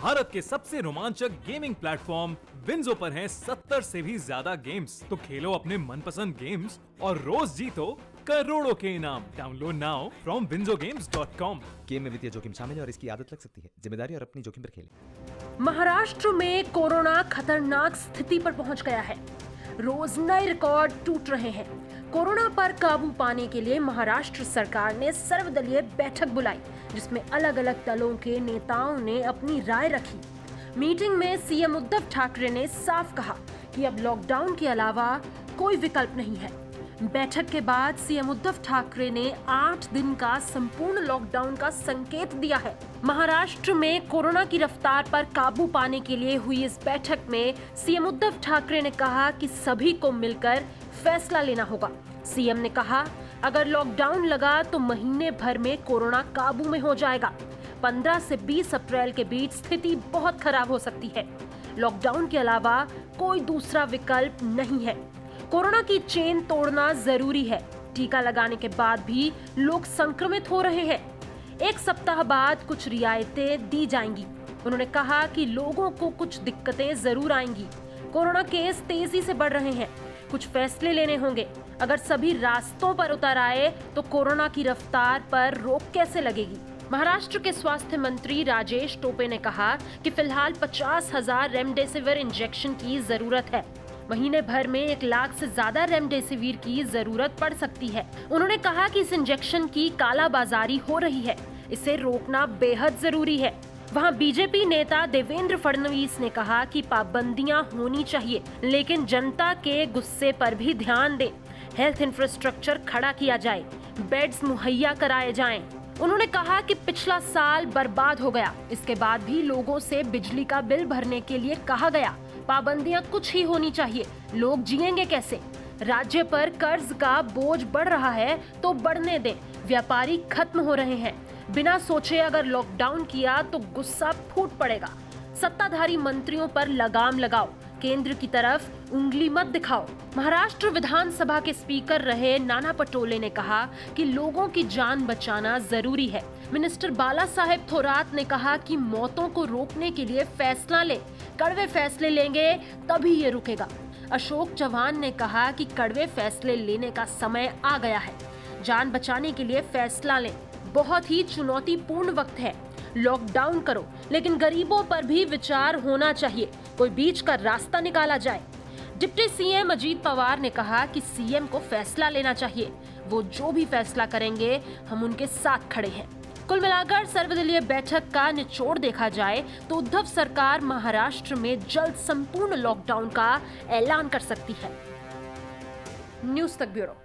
भारत के सबसे रोमांचक गेमिंग प्लेटफॉर्म विंजो पर हैं 70 से भी ज्यादा गेम्स। तो खेलो अपने मनपसंद गेम्स और रोज जीतो करोड़ों के इनाम। Download now from winzogames.com। Game में वित्तीय जोखिम शामिल है और इसकी आदत लग सकती है। जिम्मेदारी और अपनी जोखिम पर खेलें। महाराष्ट्र में कोरोना खतरनाक स्थिति पर पहुंच गया है। रोज नए रिकॉर्ड टूट रहे हैं। कोरोना पर काबू पाने के लिए महाराष्ट्र सरकार ने सर्वदलीय बैठक बुलाई, जिसमें अलग अलग दलों के नेताओं ने अपनी राय रखी। मीटिंग में सीएम उद्धव ठाकरे ने साफ कहा कि अब लॉकडाउन के अलावा कोई विकल्प नहीं है। बैठक के बाद सीएम उद्धव ठाकरे ने 8 दिन का संपूर्ण लॉकडाउन का संकेत दिया है। महाराष्ट्र में कोरोना की रफ्तार पर काबू पाने के लिए हुई इस बैठक में सीएम उद्धव ठाकरे ने कहा कि सभी को मिलकर फैसला लेना होगा। सीएम ने कहा, अगर लॉकडाउन लगा तो महीने भर में कोरोना काबू में हो जाएगा। 15 से 20 अप्रैल के बीच स्थिति बहुत खराब हो सकती है। लॉकडाउन के अलावा कोई दूसरा विकल्प नहीं है। कोरोना की चेन तोड़ना जरूरी है। टीका लगाने के बाद भी लोग संक्रमित हो रहे हैं। 1 सप्ताह बाद कुछ रियायतें दी जाएंगी। उन्होंने कहा कि लोगों को कुछ दिक्कतें जरूर आएंगी। कोरोना केस तेजी से बढ़ रहे हैं। कुछ फैसले लेने होंगे। अगर सभी रास्तों पर उतर आए तो कोरोना की रफ्तार पर रोक कैसे लगेगी? महाराष्ट्र के स्वास्थ्य मंत्री राजेश टोपे ने कहा कि फिलहाल 50,000 रेमडेसिविर इंजेक्शन की जरूरत है। महीने भर में 1 लाख से ज्यादा रेमडेसिविर की जरूरत पड़ सकती है। उन्होंने कहा कि इस इंजेक्शन की कालाबाजारी हो रही है। इसे रोकना बेहद जरूरी है। वहाँ बीजेपी नेता देवेंद्र फडणवीस ने कहा कि पाबंदियां होनी चाहिए, लेकिन जनता के गुस्से पर भी ध्यान दें। हेल्थ इंफ्रास्ट्रक्चर खड़ा किया जाए, बेड्स मुहैया कराए जाएं। उन्होंने कहा कि पिछला साल बर्बाद हो गया। इसके बाद भी लोगों से बिजली का बिल भरने के लिए कहा गया। पाबंदियां कुछ ही होनी चाहिए। लोग जिएंगे कैसे? राज्य पर कर्ज का बोझ बढ़ रहा है तो बढ़ने दें। व्यापारी खत्म हो रहे हैं। बिना सोचे अगर लॉकडाउन किया तो गुस्सा फूट पड़ेगा। सत्ताधारी मंत्रियों पर लगाम लगाओ। केंद्र की तरफ उंगली मत दिखाओ। महाराष्ट्र विधानसभा के स्पीकर रहे नाना पटोले ने कहा कि लोगों की जान बचाना जरूरी है। मिनिस्टर बाला साहेब थोरात ने कहा कि मौतों को रोकने के लिए फैसला ले। कड़वे फैसले लेंगे तभी ये रुकेगा। अशोक चौहान ने कहा कि कड़वे फैसले लेने का समय आ गया है। जान बचाने के लिए फैसला लें। बहुत ही चुनौतीपूर्ण वक्त है। लॉकडाउन करो, लेकिन गरीबों पर भी विचार होना चाहिए। कोई बीच का रास्ता निकाला जाए। डिप्टी सीएम अजीत पवार ने कहा कि सीएम को फैसला लेना चाहिए। वो जो भी फैसला करेंगे हम उनके साथ खड़े हैं। कुल मिलाकर सर्वदलीय बैठक का निचोड़ देखा जाए तो उद्धव सरकार महाराष्ट्र में जल्द संपूर्ण लॉकडाउन का ऐलान कर सकती है। न्यूज़ तक ब्यूरो।